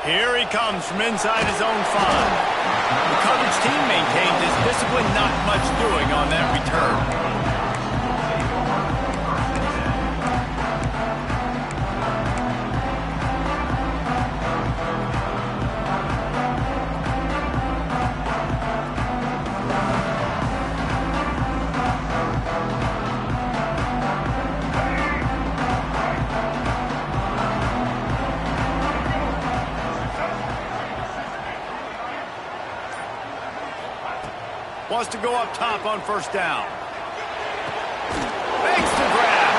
Here he comes from inside his own 5. The coverage team maintained his discipline, not much doing on that return. Wants to go up top on first down. Makes the grab.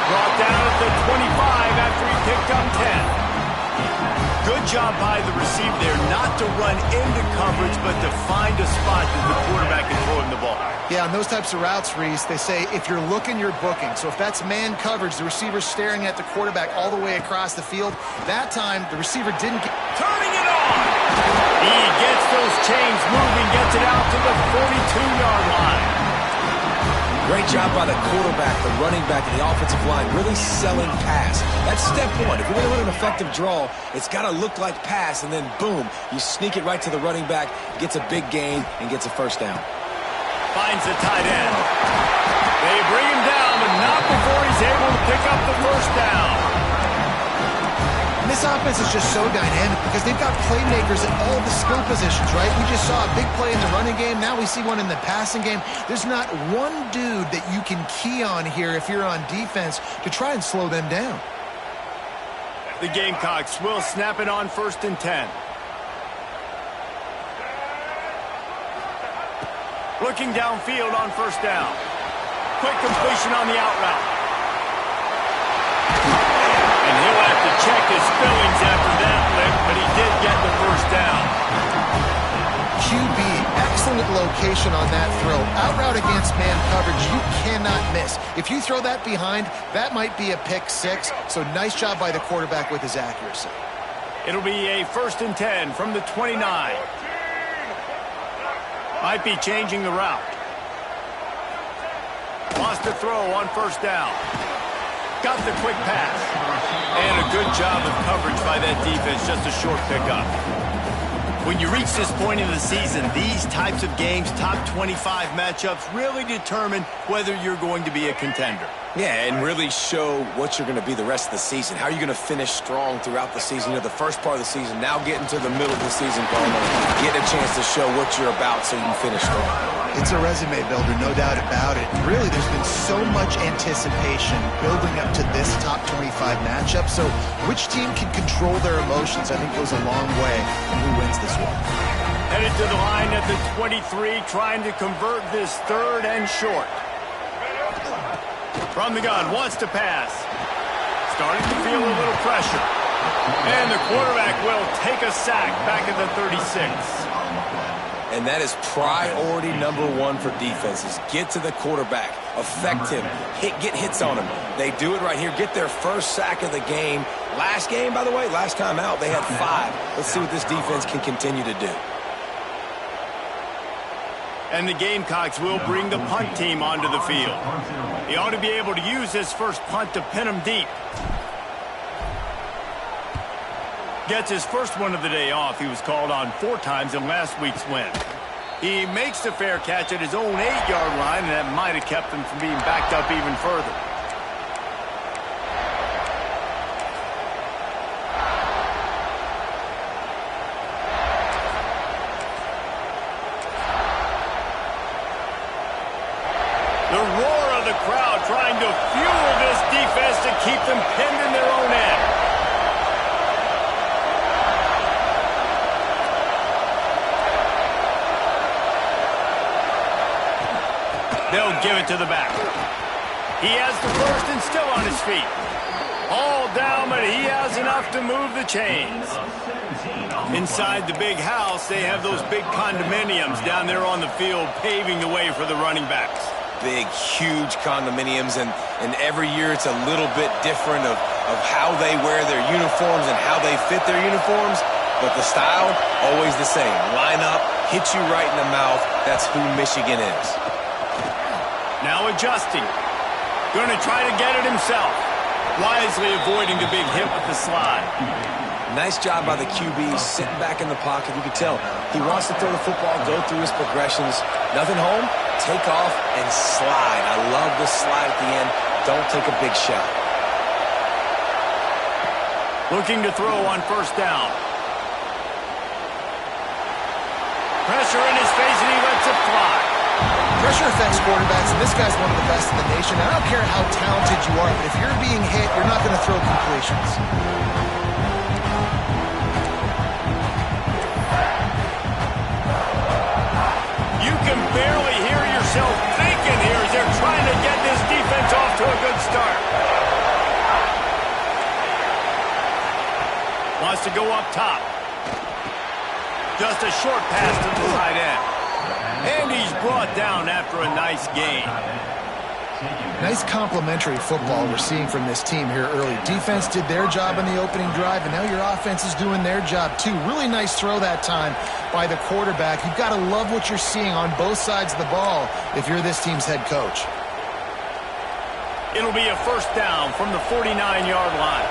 Brought down at the 25 after he picked up 10. Good job by the receiver there not to run into coverage, but to find a spot that the quarterback can throw him the ball. Yeah, on those types of routes, Reese, they say if you're looking, you're booking. So if that's man coverage, the receiver's staring at the quarterback all the way across the field. That time, the receiver didn't get... Turning it on! He gets those chains moving, gets it out to the 42-yard line. Great job by the quarterback, the running back, and the offensive line really selling pass. That's step one. If you're going to run an effective draw, it's got to look like pass, and then boom, you sneak it right to the running back, gets a big gain, and gets a first down. Finds the tight end. They bring him down, but not before he's able to pick up the first down. And this offense is just so dynamic because they've got playmakers at all the skill positions, right? We just saw a big play in the running game. Now we see one in the passing game. There's not one dude that you can key on here if you're on defense to try and slow them down. The Gamecocks will snap it on 1st and 10. Looking downfield on first down. Quick completion on the out route. And he'll have to check his spillings after that lick, but he did get the first down. QB, excellent location on that throw. Out route against man coverage, you cannot miss. If you throw that behind, that might be a pick 6. So nice job by the quarterback with his accuracy. It'll be a 1st and 10 from the 29. Might be changing the route. Wants to throw on first down. Got the quick pass. And a good job of coverage by that defense. Just a short pickup. When you reach this point in the season, these types of games, top 25 matchups, really determine whether you're going to be a contender. Yeah, and really show what you're going to be the rest of the season. How are you going to finish strong throughout the season? You know, the first part of the season, now getting to the middle of the season, get a chance to show what you're about so you can finish strong. It's a resume builder, no doubt about it. Really, there's been so much anticipation building up to this top 25 matchup. So which team can control their emotions, I think, goes a long way in who wins this one. Headed to the line at the 23, trying to convert this 3rd and short. From the gun, wants to pass. Starting to feel a little pressure. And the quarterback will take a sack back at the 36. And that is priority number 1 for defenses. Get to the quarterback. Affect him. Get hits on him. They do it right here. Get their first sack of the game. Last game, by the way, last time out, they had 5. Let's see what this defense can continue to do. And the Gamecocks will bring the punt team onto the field. He ought to be able to use his first punt to pin him deep. Gets his first one of the day off. He was called on 4 times in last week's win. He makes the fair catch at his own 8-yard line, and that might have kept him from being backed up even further. The roar of the crowd trying to fuel this defense to keep them pinned in their own end. They'll give it to the back. He has the first and still on his feet. All down, but he has enough to move the chains. Inside the big house, they have those big condominiums down there on the field paving the way for the running backs. Big, huge condominiums, and every year it's a little bit different of how they wear their uniforms and how they fit their uniforms, but the style, always the same. Line up, hit you right in the mouth. That's who Michigan is. Now adjusting. Going to try to get it himself. Wisely avoiding the big hit with the slide. Nice job by the QB, sitting back in the pocket. You can tell he wants to throw the football, go through his progressions. Nothing home, take off, and slide. I love the slide at the end. Don't take a big shot. Looking to throw on first down. Pressure in his face, and he lets it fly. Pressure affects quarterbacks, and this guy's one of the best in the nation. I don't care how talented you are, but if you're being hit, you're not going to throw completions. You can barely hear yourself thinking here as they're trying to get this defense off to a good start. Wants to go up top. Just a short pass to the tight end. And he's brought down after a nice gain. Nice complementary football we're seeing from this team here early. Defense did their job in the opening drive, and now your offense is doing their job too. Really nice throw that time by the quarterback. You've got to love what you're seeing on both sides of the ball if you're this team's head coach. It'll be a first down from the 49-yard line.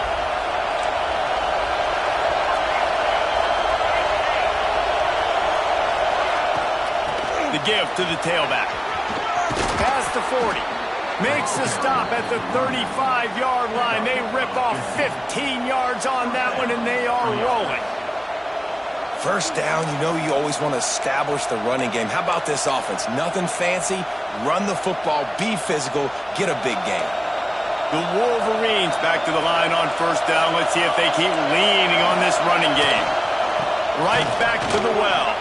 The give to the tailback. Past the 40. Makes the stop at the 35-yard line. They rip off 15 yards on that one, and they are rolling. First down, you know you always want to establish the running game. How about this offense? Nothing fancy. Run the football, be physical, get a big gain. The Wolverines back to the line on first down. Let's see if they keep leaning on this running game. Right back to the well.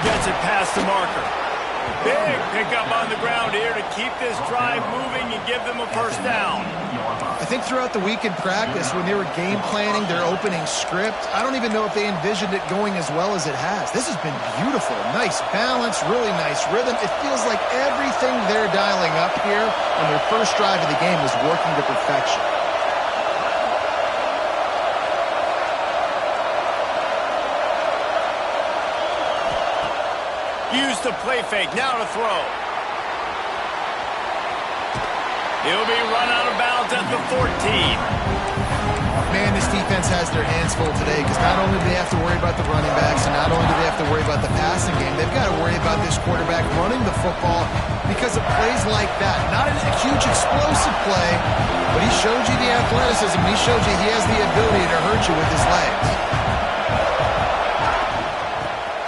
Gets it past the marker. Big pickup on the ground here to keep this drive moving and give them a first down. I think throughout the week in practice, when they were game planning their opening script, I don't even know if they envisioned it going as well as it has. This has been beautiful. Nice balance, really nice rhythm. It feels like everything they're dialing up here on their first drive of the game is working to perfection. Use the play fake, now to throw. He'll be run out of bounds at the 14. Man, this defense has their hands full today because not only do they have to worry about the running backs and not only do they have to worry about the passing game, they've got to worry about this quarterback running the football because of plays like that. Not a huge explosive play, but he showed you the athleticism. He showed you he has the ability to hurt you with his legs.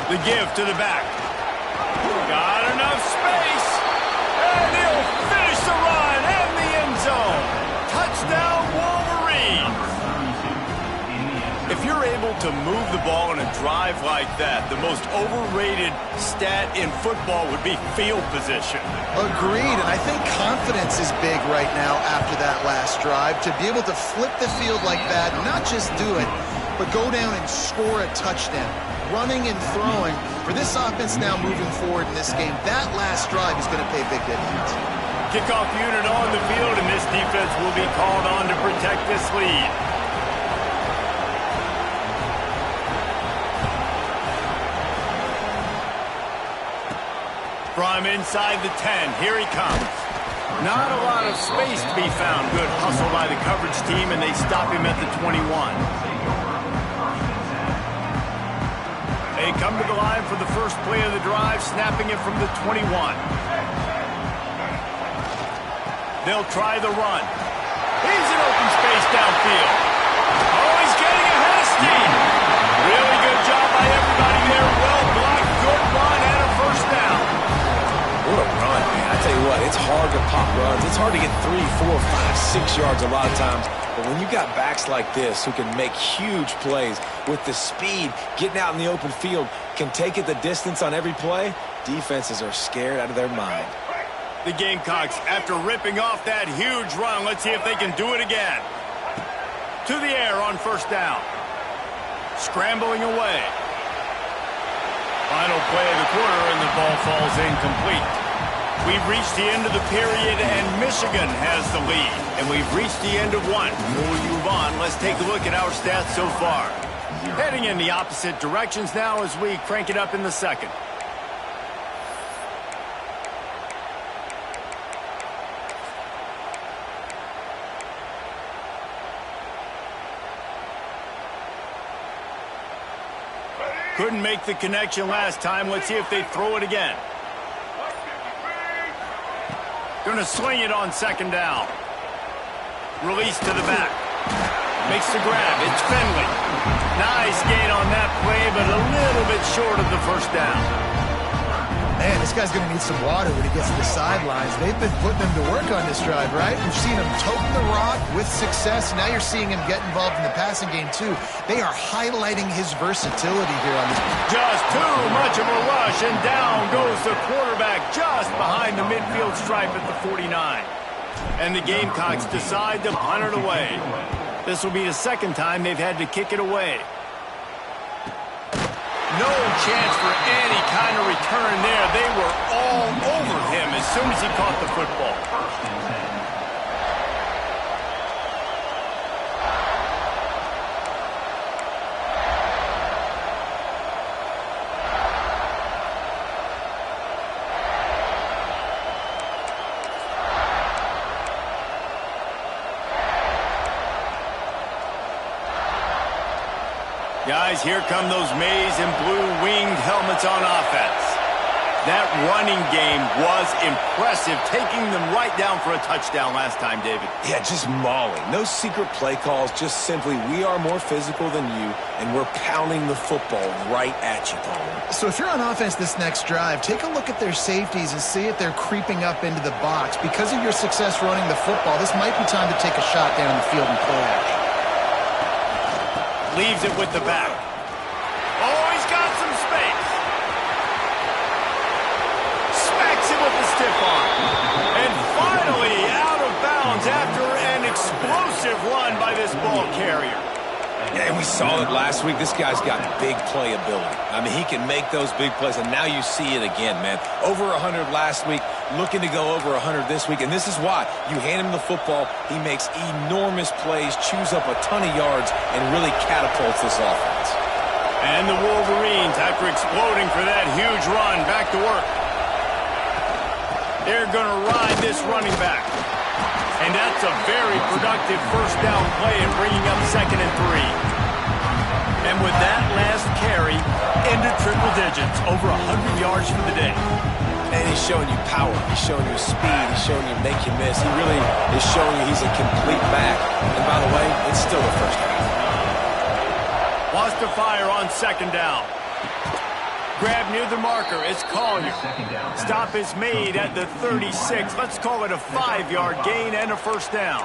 The give to the back. Got enough space, and he'll finish the run and the end zone. Touchdown, Wolverines. If you're able to move the ball in a drive like that, the most overrated stat in football would be field position. Agreed, and I think confidence is big right now after that last drive. To be able to flip the field like that, not just do it, but go down and score a touchdown. Running and throwing. For this offense now moving forward in this game, that last drive is going to pay big dividends. Kickoff unit on the field, and this defense will be called on to protect this lead. From inside the 10, here he comes. Not a lot of space to be found. Good hustle by the coverage team, and they stop him at the 21. They come to the line for the first play of the drive, snapping it from the 21. They'll try the run. He's in open space downfield. Oh, he's getting ahead of steam. Really good job by everybody there. Well blocked, good run, and a first down. What a run, man. I tell you what, it's hard to pop runs. It's hard to get 3, 4, 5, 6 yards a lot of times. But when you got backs like this who can make huge plays with the speed, getting out in the open field, can take it the distance on every play, defenses are scared out of their mind. The Gamecocks, after ripping off that huge run, let's see if they can do it again. To the air on first down. Scrambling away. Final play of the quarter, and the ball falls incomplete. We've reached the end of the period, and Michigan has the lead. And we've reached the end of one. Before we move on, let's take a look at our stats so far. Heading in the opposite directions now as we crank it up in the second. Couldn't make the connection last time. Let's see if they throw it again. Gonna swing it on second down. Release to the back. Makes the grab. It's Finley. Nice gain on that play, but a little bit short of the first down. Man, this guy's going to need some water when he gets to the sidelines. They've been putting him to work on this drive, right? We've seen him toting the rock with success. Now you're seeing him get involved in the passing game, too. They are highlighting his versatility here on this. Just too much of a rush, and down goes the quarterback just behind the midfield stripe at the 49. And the Gamecocks decide to punt it away. This will be the second time they've had to kick it away. No chance for any kind of return there. They were all over him as soon as he caught the football. Guys, here come those maize and blue winged helmets on offense. That running game was impressive, taking them right down for a touchdown last time, David. Yeah, just mauling. No secret play calls, just simply we are more physical than you, and we're pounding the football right at you, Palmer. So if you're on offense this next drive, take a look at their safeties and see if they're creeping up into the box. Because of your success running the football, this might be time to take a shot down the field and play action. Leaves it with the back. Oh, he's got some space. Smacks him with the stiff arm. And finally out of bounds after an explosive run by this ball carrier. Yeah, and we saw it last week. This guy's got big playability. I mean, he can make those big plays, and now you see it again, man. Over 100 last week, looking to go over 100 this week, and this is why. You hand him the football, he makes enormous plays, chews up a ton of yards, and really catapults this offense. And the Wolverines, after exploding for that huge run, back to work. They're going to ride this running back. And that's a very productive first down play and bringing up 2nd and 3. And with that last carry, into triple digits, over 100 yards for the day. And he's showing you power. He's showing you speed. He's showing you make you miss. He really is showing you he's a complete back. And by the way, it's still the first down. Wants to fire on 2nd down. Grab near the marker. It's Collier. Stop is made at the 36. Let's call it a 5-yard gain and a first down.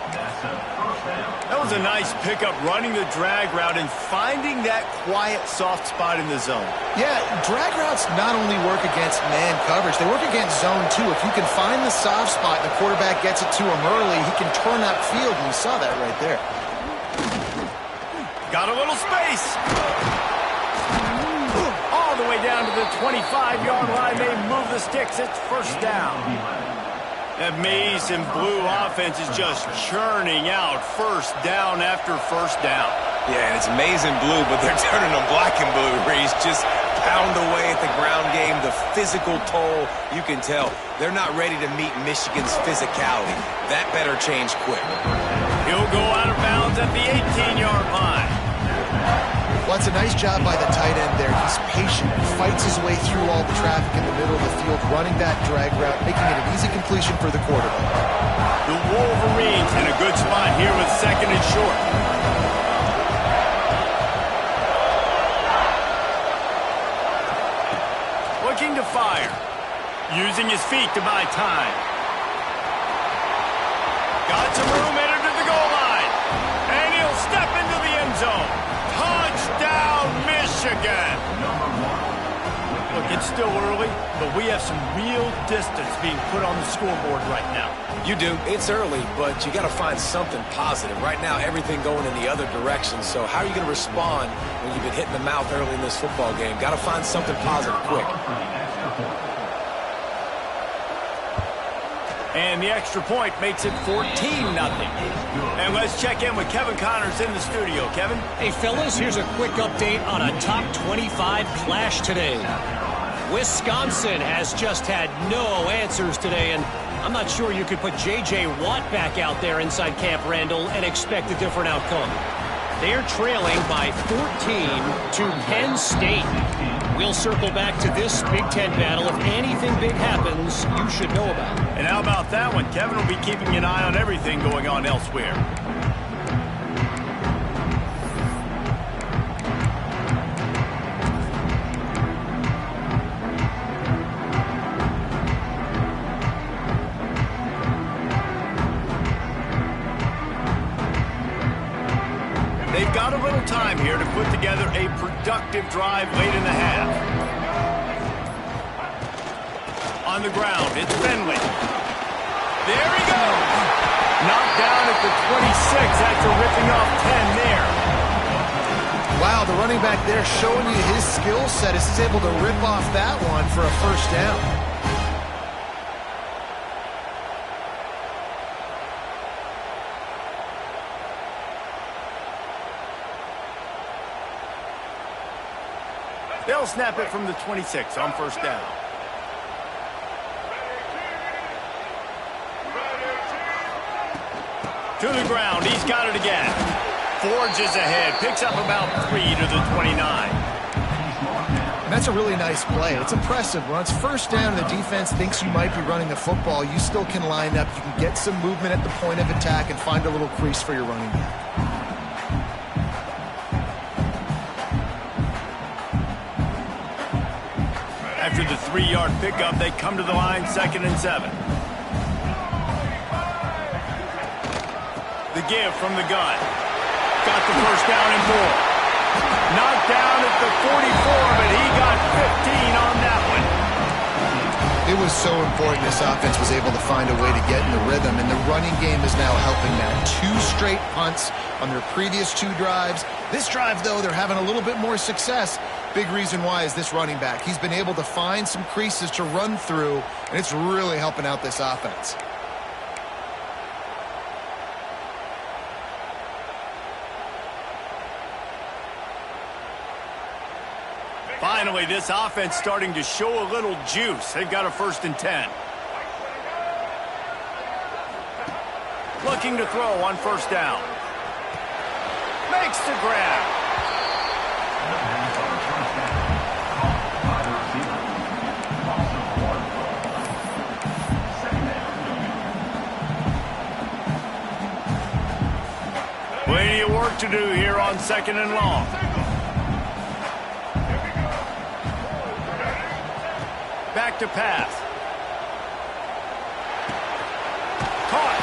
That was a nice pickup, running the drag route and finding that quiet, soft spot in the zone. Yeah, drag routes not only work against man coverage, they work against zone too. If you can find the soft spot and the quarterback gets it to him early, he can turn that field, and you saw that right there. Got a little space. All the way down to the 25-yard line. They move the sticks. It's first down. That maize and blue offense is just churning out first down after first down. Yeah, and it's maize and blue, but they're turning them black and blue, Reese. Just pound away at the ground game. The physical toll, you can tell. They're not ready to meet Michigan's physicality. That better change quick. He'll go out of bounds at the 18-yard line. Well, it's a nice job by the tight end there. He's patient. He fights his way through all the traffic in the middle of the field, running that drag route, making it an easy completion for the quarterback. The Wolverines in a good spot here with 2nd and short. Looking to fire. Using his feet to buy time. Got some room, entered to the goal line. And he'll step into the end zone. Touchdown, Michigan! Look, it's still early, but we have some real distance being put on the scoreboard right now. You do. It's early, but you got to find something positive. Right now, everything going in the other direction. So how are you going to respond when you've been hitting the mouth early in this football game? Got to find something positive quick. And the extra point makes it 14-0. And let's check in with Kevin Connors in the studio. Kevin? Hey, fellas, here's a quick update on a top 25 clash today. Wisconsin has just had no answers today, and I'm not sure you could put J.J. Watt back out there inside Camp Randall and expect a different outcome. They're trailing by 14 to Penn State. We'll circle back to this Big Ten battle. If anything big happens, you should know about it. And how about that one? Kevin will be keeping an eye on everything going on elsewhere. They've got a little time here to put together a productive drive late in the half. On the ground, it's Finley. There he goes. Knocked down at the 26 after ripping off 10 there. Wow, the running back there showing you his skill set as he's able to rip off that one for a first down. They'll snap it from the 26 on first down. To the ground, he's got it again. Forges ahead, picks up about 3 to the 29. And that's a really nice play. It's impressive. When it's first down and the defense thinks you might be running the football, you still can line up. You can get some movement at the point of attack and find a little crease for your running back. After the 3-yard pickup, they come to the line, 2nd and 7. The give from the gun. Got the first down and 4. Knocked down at the 44, but he got 15 on that one. It was so important this offense was able to find a way to get in the rhythm, and the running game is now helping that. 2 straight punts on their previous 2 drives. This drive, though, they're having a little bit more success. Big reason why is this running back. He's been able to find some creases to run through, and it's really helping out this offense. Finally, this offense starting to show a little juice. They've got a 1st and 10. Looking to throw on first down. Makes the grab. Plenty of work to do here on 2nd and long. Back to pass. Caught.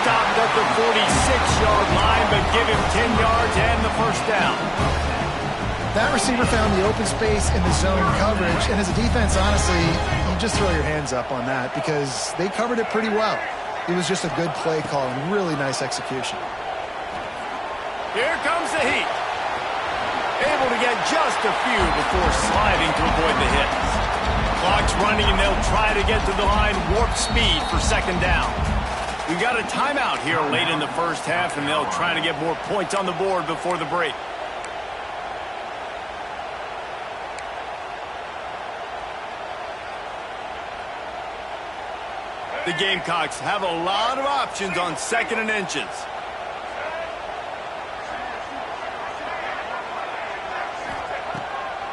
Stopped at the 46-yard line, but give him 10 yards and the first down. That receiver found the open space in the zone coverage, and as a defense, honestly, you just throw your hands up on that because they covered it pretty well. It was just a good play call and really nice execution. Here comes the heat. Able to get just a few before sliding to avoid the hits. Clock's running, and they'll try to get to the line warp speed for 2nd down. We've got a timeout here late in the first half, and they'll try to get more points on the board before the break. The Gamecocks have a lot of options on 2nd and inches.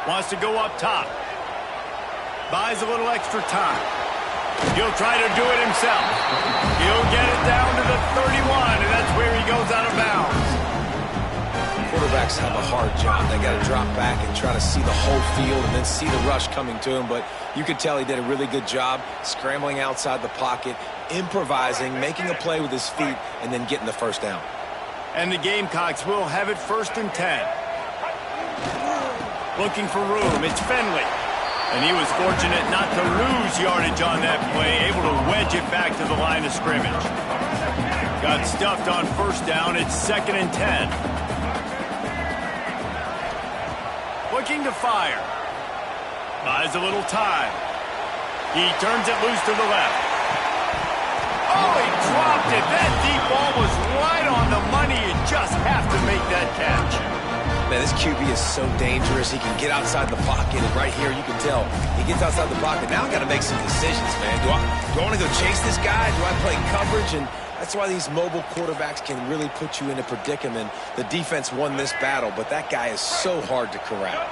Wants to go up top. Buys a little extra time. He'll try to do it himself. He'll get it down to the 31, and that's where he goes out of bounds. Quarterbacks have a hard job. They got to drop back and try to see the whole field and then see the rush coming to him. But you could tell he did a really good job scrambling outside the pocket, improvising, making a play with his feet, and then getting the first down. And the Gamecocks will have it 1st and 10. Looking for room, it's Finley. And he was fortunate not to lose yardage on that play, able to wedge it back to the line of scrimmage. Got stuffed on first down, it's 2nd and 10. Looking to fire. Buys a little time. He turns it loose to the left. Oh, he dropped it. That deep ball was right on the money. You just have to make that catch. Man, this QB is so dangerous. He can get outside the pocket, and right here you can tell he gets outside the pocket. Now I got to make some decisions, man. Do I want to go chase this guy? Do I play coverage? And That's why these mobile quarterbacks can really put you in a predicament. The defense won this battle, but that guy is so hard to corral.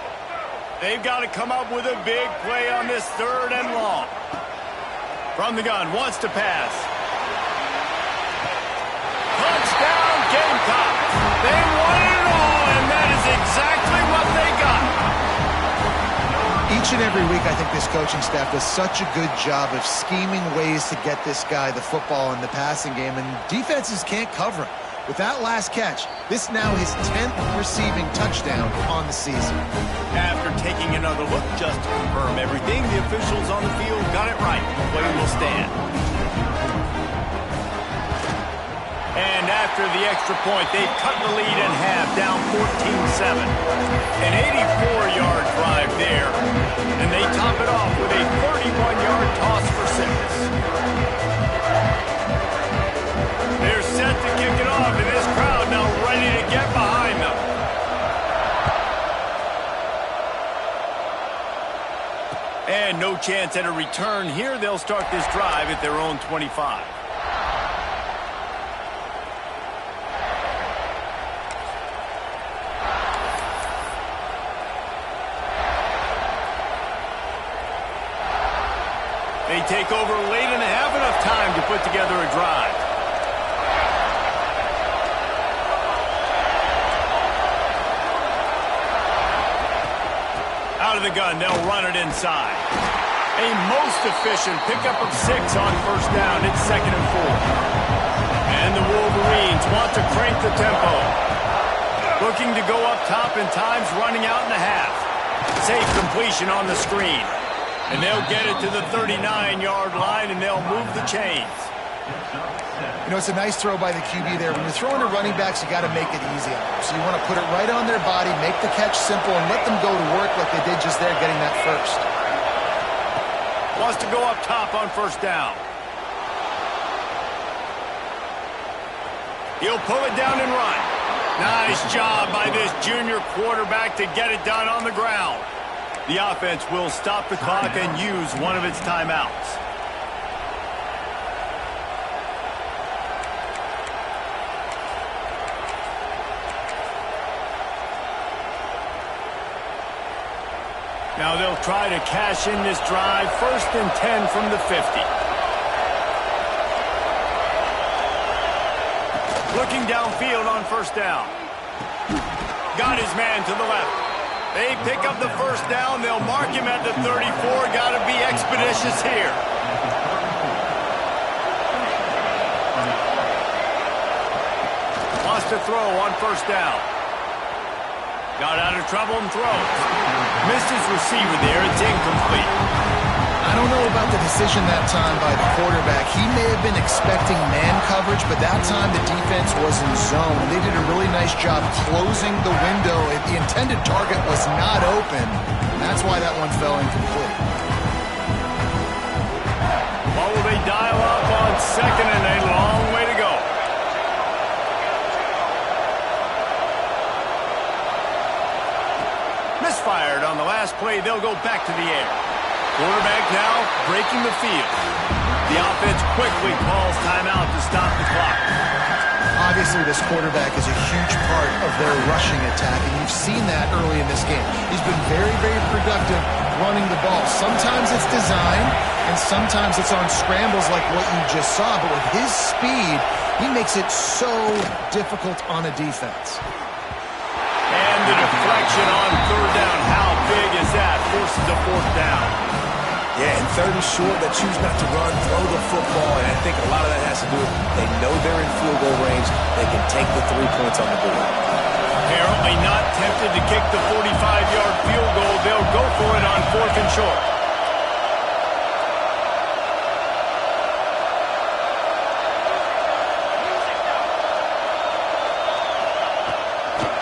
They've got to come up with a big play on this 3rd and long. From the gun, wants to pass. Touchdown, Gamecocks. They won it all, and that is exactly what they got. Each and every week, I think this coaching staff does such a good job of scheming ways to get this guy the football in the passing game, and defenses can't cover him. With that last catch, this now his 10th receiving touchdown on the season. After taking another look just to confirm everything, the officials on the field got it right. Play will stand. And after the extra point, they've cut the lead in half, down 14-7. An 84-yard drive there, and they top it off with a 31-yard toss for 6. They're set to kick it off, and this crowd now ready to get behind them. And no chance at a return here. They'll start this drive at their own 25. They take over late and have enough time to put together a drive. Out of the gun, they'll run it inside. A most efficient pickup of 6 on 1st down. It's 2nd and 4. And the Wolverines want to crank the tempo. Looking to go up top and times running out in the half. Safe completion on the screen. And they'll get it to the 39-yard line, and they'll move the chains. You know, it's a nice throw by the QB there. When you're throwing to running backs, you got to make it easy on them. So you want to put it right on their body, make the catch simple, and let them go to work like they did just there, getting that first. Wants to go up top on 1st down. He'll pull it down and run. Nice job by this junior quarterback to get it done on the ground. The offense will stop the clock and use one of its timeouts. Now they'll try to cash in this drive. 1st and 10 from the 50. Looking downfield on 1st down. Got his man to the left. They pick up the 1st down. They'll mark him at the 34. Got to be expeditious here. Wants to throw on 1st down. Got out of trouble and throws. Missed his receiver there. It's incomplete. I don't know about the decision that time by the quarterback. He may have been expecting man coverage, but that time the defense was in zone. They did a really nice job closing the window. The intended target was not open. That's why that one fell incomplete. What will they dial up on 2nd and a long way to go? Misfired on the last play. They'll go back to the air. Quarterback now breaking the field. The offense quickly calls timeout to stop the clock. Obviously, this quarterback is a huge part of their rushing attack, and you've seen that early in this game. He's been very, very productive running the ball. Sometimes it's design, and sometimes it's on scrambles like what you just saw. But with his speed, he makes it so difficult on a defense. And the deflection on 3rd down. How big is that? Forces a 4th down. Yeah, and 3rd and short, they choose not to run, throw the football, and I think a lot of that has to do with they know they're in field goal range. They can take the 3 points on the board. Apparently not tempted to kick the 45-yard field goal. They'll go for it on 4th and short.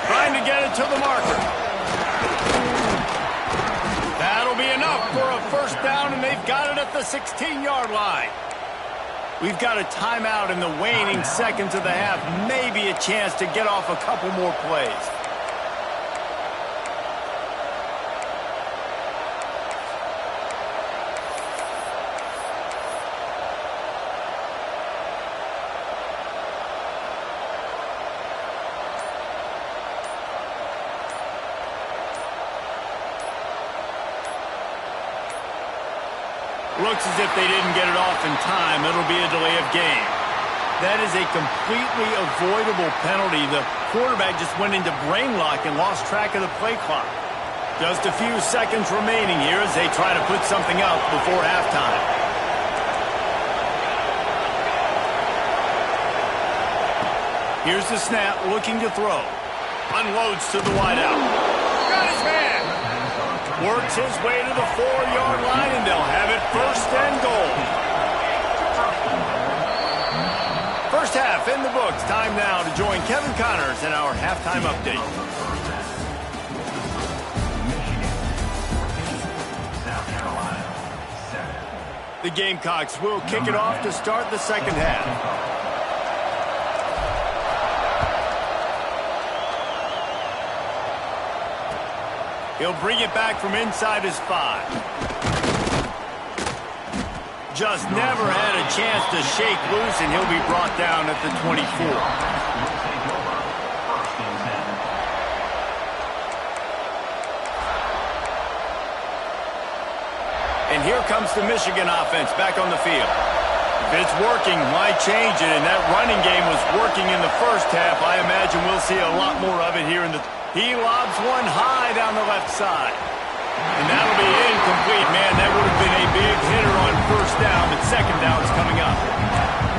Trying to get it to the marker. That'll be enough for a 1st down, and they've got it at the 16-yard line. We've got a timeout in the waning seconds of the half. Maybe a chance to get off a couple more plays. Looks as if they didn't get it off in time. It'll be a delay of game. That is a completely avoidable penalty. The quarterback just went into brain lock and lost track of the play clock. Just a few seconds remaining here as they try to put something up before halftime. Here's the snap, looking to throw. Unloads to the wideout. Got his man. Works his way to the 4-yard line, and they'll have it first and goal. First half in the books. Time now to join Kevin Connors in our halftime update. The Gamecocks will kick it off to start the second half. He'll bring it back from inside his 5. Just never had a chance to shake loose, and he'll be brought down at the 24. And here comes the Michigan offense back on the field. If it's working, why change it? And that running game was working in the first half. I imagine we'll see a lot more of it here in the... He lobs one high down the left side. And that'll be incomplete, man. That would have been a big hitter on first down, but second down's coming up.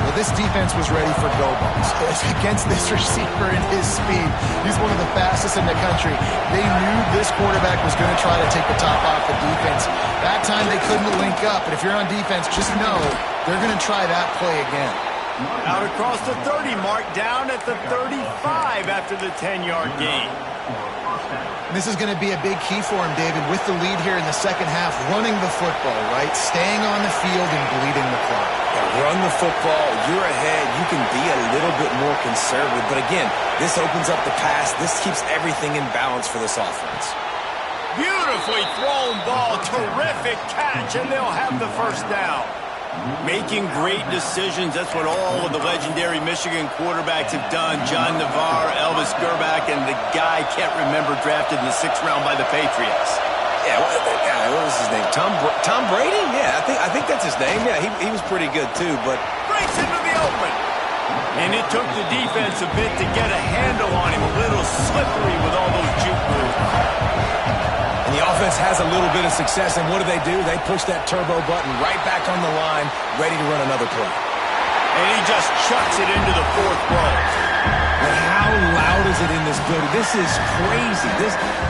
Well, this defense was ready for go balls. Against this receiver and his speed, he's one of the fastest in the country. They knew this quarterback was going to try to take the top off the defense. That time they couldn't link up, but if you're on defense, just know they're going to try that play again. Out across the 30 mark, down at the 35 after the 10-yard gain. This is going to be a big key for him, David, with the lead here in the second half, running the football, right? Staying on the field and bleeding the clock. Yeah, run the football. You're ahead. You can be a little bit more conservative. But again, this opens up the pass. This keeps everything in balance for this offense. Beautifully thrown ball. Terrific catch, and they'll have the first down. Making great decisions. That's what all of the legendary Michigan quarterbacks have done. John Navarre, Elvis Gerbach, and the guy can't remember drafted in the 6th round by the Patriots. Yeah, what was his name? Tom Brady? Yeah, I think that's his name. Yeah, he was pretty good too. But breaks into the open, and it took the defense a bit to get a handle on him. A little slippery with all those juke moves. And the offense has a little bit of success, and what do? They push that turbo button right back on the line, ready to run another play. And he just chucks it into the 4th row. But how loud is it in this building? This is crazy.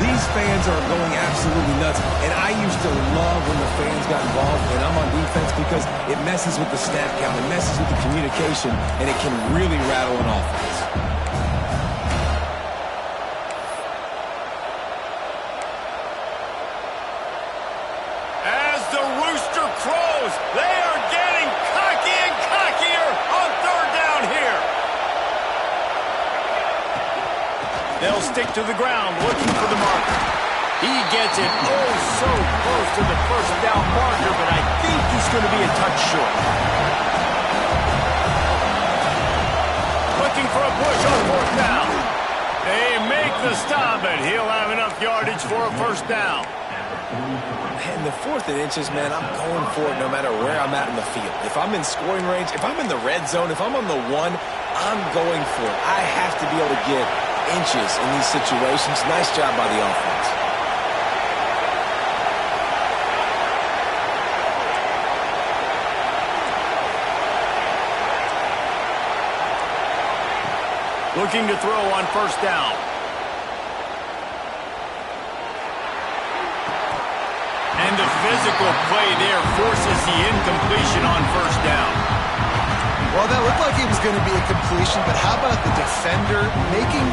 These fans are going absolutely nuts. And I used to love when the fans got involved, and I'm on defense because it messes with the snap count, it messes with the communication, and it can really rattle an offense. They are getting cocky and cockier on 3rd down here. They'll stick to the ground looking for the marker. He gets it oh so close to the first down marker, but I think he's going to be a touch short. Looking for a push on 4th down. They make the stop, and he'll have enough yardage for a first down. And the 4th and inches, man, I'm going for it no matter where I'm at in the field. If I'm in scoring range, if I'm in the red zone, if I'm on the 1, I'm going for it. I have to be able to get inches in these situations. Nice job by the offense. Looking to throw on first down. And the physical play there forces the incompletion on first down. Well, that looked like it was going to be a completion, but how about the defender making